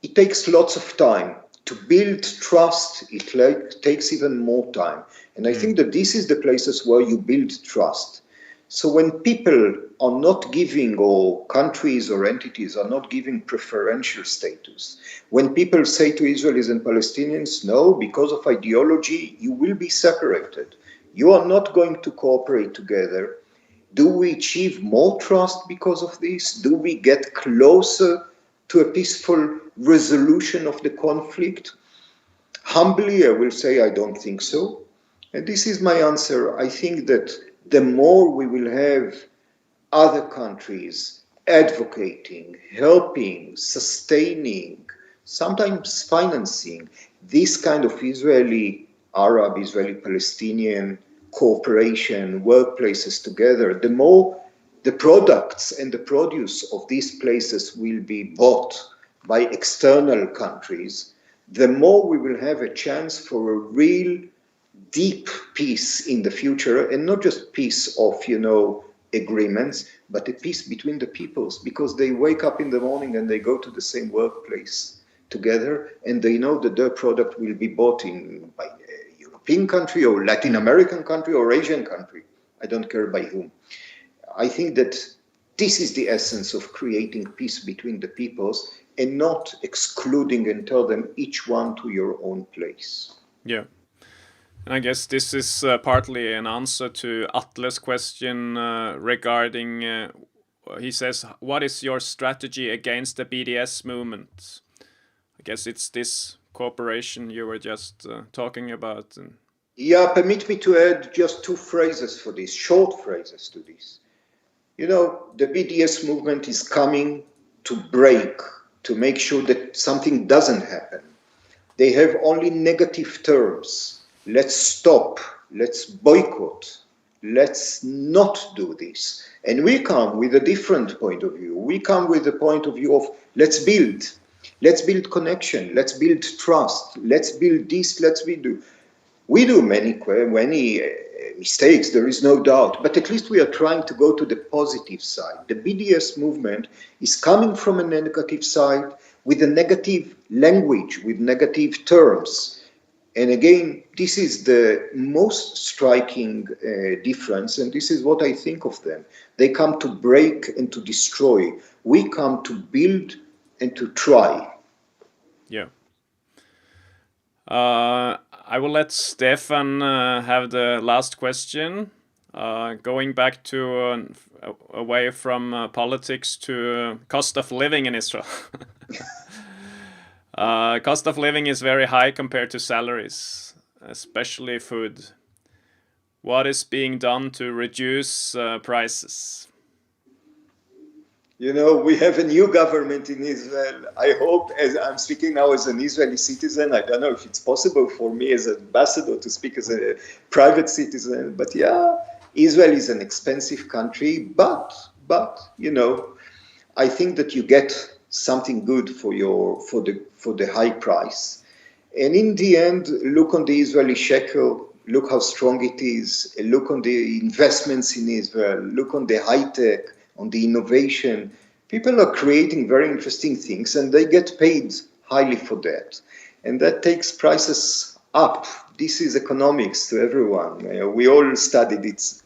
it takes lots of time. To build trust, it takes even more time. And I think that this is the places where you build trust. So when people are not giving, or countries or entities are not giving preferential status, when people say to Israelis and Palestinians, no, because of ideology, you will be separated, you are not going to cooperate together, do we achieve more trust because of this? Do we get closer to a peaceful resolution of the conflict? Humbly, I will say I don't think so. And this is my answer. I think that the more we will have other countries advocating, helping, sustaining, sometimes financing this kind of Israeli-Arab, Israeli-Palestinian cooperation, workplaces together, the more the products and the produce of these places will be bought by external countries, the more we will have a chance for a real deep peace in the future, and not just peace of, agreements, but a peace between the peoples, because they wake up in the morning and they go to the same workplace together, and they know that their product will be bought by a European country or Latin American country or Asian country. I don't care by whom. I think that this is the essence of creating peace between the peoples, and not excluding and tell them each one to your own place. Yeah. And I guess this is partly an answer to Atle's question regarding, he says, what is your strategy against the BDS movement? I guess it's this cooperation you were just talking about. Yeah, permit me to add just two phrases for this, short phrases to this. The BDS movement is coming to break, to make sure that something doesn't happen. They have only negative terms. Let's stop, let's boycott, let's not do this. And we come with a different point of view. We come with the point of view of let's build connection, let's build trust, let's build this, we do many mistakes, there is no doubt, but at least we are trying to go to the positive side. The BDS movement is coming from a negative side with a negative language, with negative terms. And again, this is the most striking difference, and this is what I think of them. They come to break and to destroy. We come to build and to try. Yeah. I will let Stefan have the last question. Going back to away from politics to cost of living in Israel. Cost of living is very high compared to salaries, especially food. What is being done to reduce prices? We have a new government in Israel. I hope, as I'm speaking now as an Israeli citizen, I don't know if it's possible for me as an ambassador to speak as a private citizen, but yeah, Israel is an expensive country, but I think that you get something good for the high price. And in the end, look on the Israeli shekel, look how strong it is, look on the investments in Israel, look on the high tech, on the innovation. People are creating very interesting things, and they get paid highly for that. And that takes prices up. This is economics to everyone. We all studied it,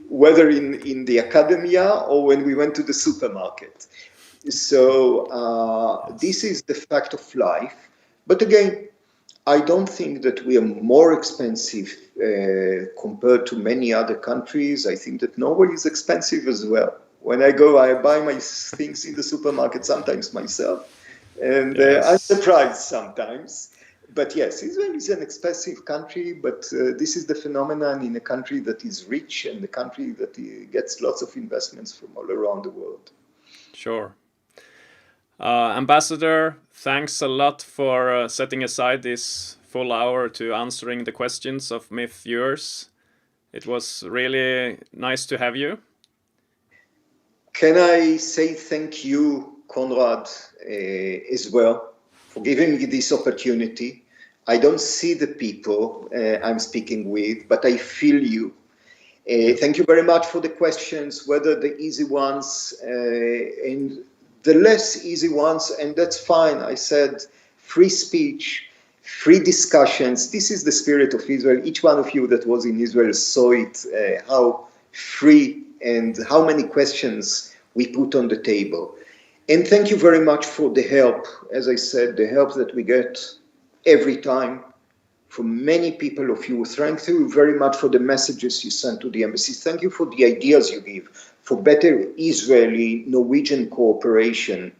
whether in the academia or when we went to the supermarket. So this is the fact of life. But again, I don't think that we are more expensive compared to many other countries. I think that Norway is expensive as well. When I go, I buy my things in the supermarket, sometimes myself. And yes. I'm surprised sometimes. But yes, Israel is an expensive country, but this is the phenomenon in a country that is rich and a country that gets lots of investments from all around the world. Sure. Ambassador, thanks a lot for setting aside this full hour to answering the questions of MIF viewers. It was really nice to have you. Can I say thank you, Conrad, as well, for giving me this opportunity. I don't see the people I'm speaking with, but I feel you. Thank you very much for the questions, whether the easy ones and the less easy ones, and that's fine. I said free speech, free discussions. This is the spirit of Israel. Each one of you that was in Israel saw it, how free and how many questions we put on the table. And thank you very much for the help. As I said, the help that we get every time from many people of you. Thank you very much for the messages you sent to the embassies. Thank you for the ideas you give for better Israeli-Norwegian cooperation.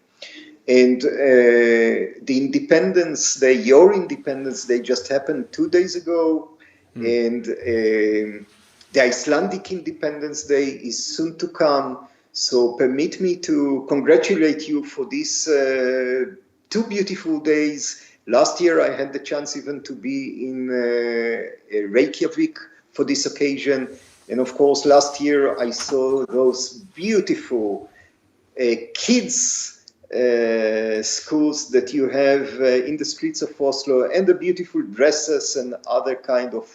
And the Independence Day, your Independence Day just happened 2 days ago. And the Icelandic Independence Day is soon to come. So permit me to congratulate you for these 2 beautiful days. Last year I had the chance even to be in Reykjavik for this occasion. And of course, last year I saw those beautiful kids' schools that you have in the streets of Oslo, and the beautiful dresses and other kind of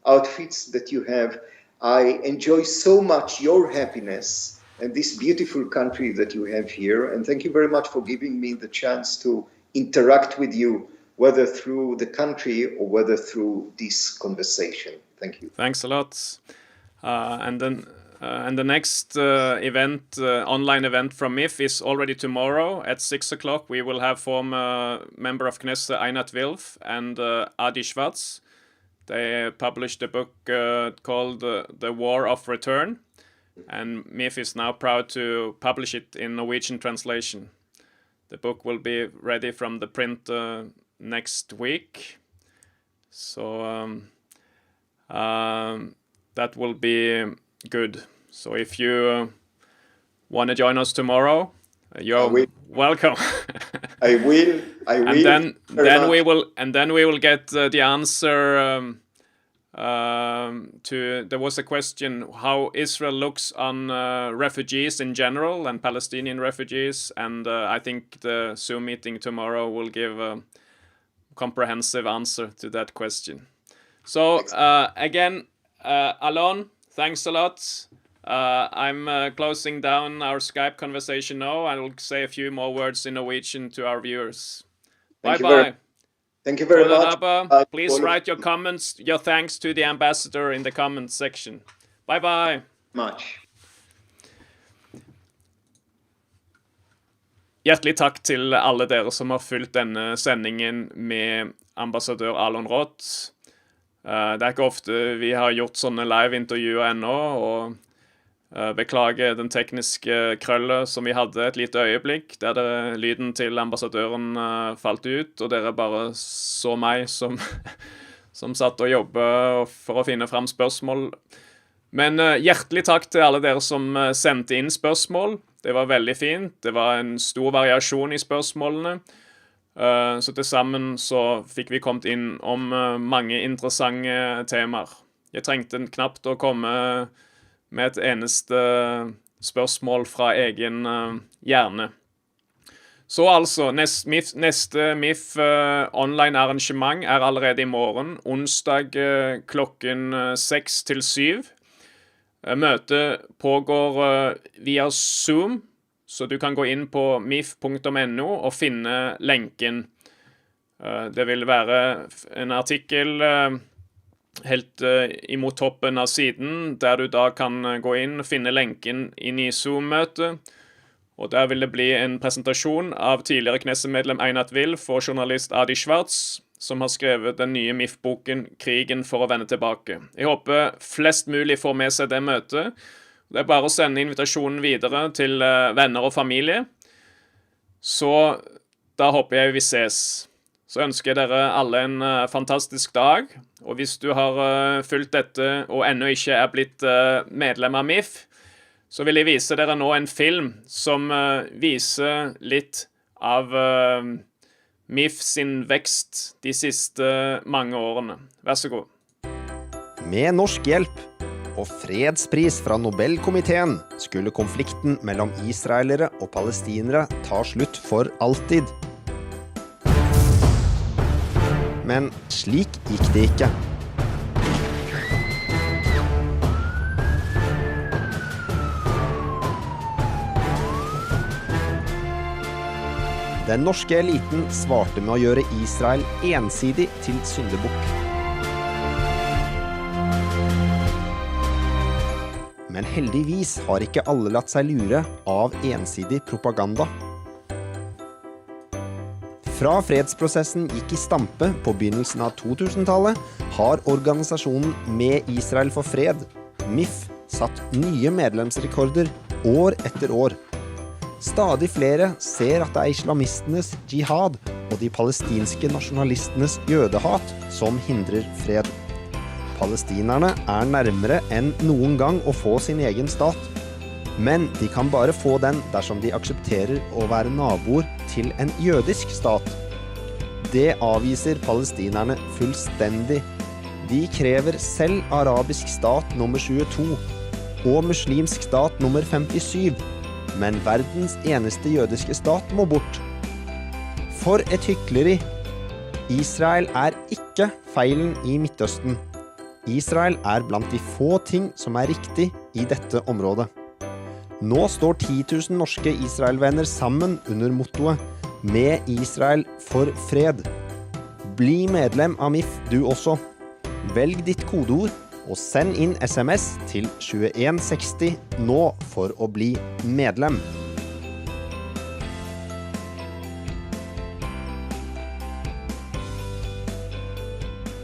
outfits that you have. I enjoy so much your happiness and this beautiful country that you have here. And thank you very much for giving me the chance to interact with you, whether through the country or whether through this conversation. Thank you. Thanks a lot. And the next event, online event from MIF is already tomorrow at 6 o'clock. We will have former member of Knesset Einat Wilf and Adi Schwartz. They published a book called The War of Return, and MIF is now proud to publish it in Norwegian translation. The book will be ready from the print next week. So that will be good. So if you want to join us tomorrow, you're welcome. I will. And then we will get the answer to. There was a question how Israel looks on refugees in general and Palestinian refugees, and I think the Zoom meeting tomorrow will give a comprehensive answer to that question. So again, Alon, thanks a lot. I'm closing down our Skype conversation now. I will say a few more words in Norwegian to our viewers. Bye-bye. Thank you very much. Please write your comments, your thanks to the ambassador in the comments section. Bye-bye. Much. Hjertelig takk til alle dere som har fulgt denne sendingen med ambassadør Alon Roth. Det er ikke ofte vi har gjort sånne live-intervjuer ennå, og beklager den tekniske krøllet som vi hadde et lite øyeblikk, der lyden til ambassadøren falt ut, og dere bare så meg som satt og jobbet for å finne frem spørsmål. Men hjertelig takk til alle dere som sendte inn spørsmål. Det var veldig fint. Det var en stor variasjon i spørsmålene. Så til sammen så fikk vi kommet inn om mange interessante temaer. Jeg trengte knapt å komme med et eneste spørsmål fra egen hjerne. Så altså, neste MIF online arrangement er allerede i morgen, onsdag klokken 6 til 7. Møtet pågår via Zoom, så du kan gå inn på mif.no og finne lenken. Det vil være en artikkel helt imot toppen av siden, der du da kan gå inn og finne lenken inn i Zoom-møtet. Og der vil det bli en presentasjon av tidligere Knesset-medlem Einat Wilf og journalist Adi Schwartz, som har skrevet den nye MIF-boken «Krigen for å vende tilbake». Jeg håper flest mulig får med seg det møtet. Det er bare å sende invitasjonen videre til venner og familie. Så da håper jeg vi ses. Så ønsker jeg dere alle en fantastisk dag. Og hvis du har fulgt dette og ennå ikke er blitt medlem av MIF, så vil jeg vise dere nå en film som viser litt av MIF sin vekst de siste mange årene. Vær så god. Med norsk hjelp og fredspris fra Nobelkomiteen skulle konflikten mellom israelere og palestinere ta slutt for alltid. Men slik gikk det ikke. Den norske eliten svarte med å gjøre Israel ensidig til syndebukk. Men heldigvis har ikke alle latt seg lure av ensidig propaganda. Fra fredsprosessen gikk i stampe på begynnelsen av 2000-tallet, har organisasjonen Med Israel for fred, MIF, satt nye medlemsrekorder år etter år. Stadig flere ser at det islamistenes jihad og de palestinske nasjonalistenes jødehat som hindrer fred. Palestinerne nærmere enn noen gang å få sin egen stat. Men de kan bare få den dersom de aksepterer å være naboer til en jødisk stat. Det avviser palestinerne fullstendig. De krever selv arabisk stat nummer 22 og muslimsk stat nummer 57, men verdens eneste jødiske stat må bort. For et hykleri! Israel ikke feilen i Midtøsten. Israel blant de få ting som riktig i dette området. Nå står 10 000 norske Israel-venner sammen under mottoet Med Israel for fred. Bli medlem av MIF du også. Velg ditt kodeord og send inn SMS til 2160 nå for å bli medlem.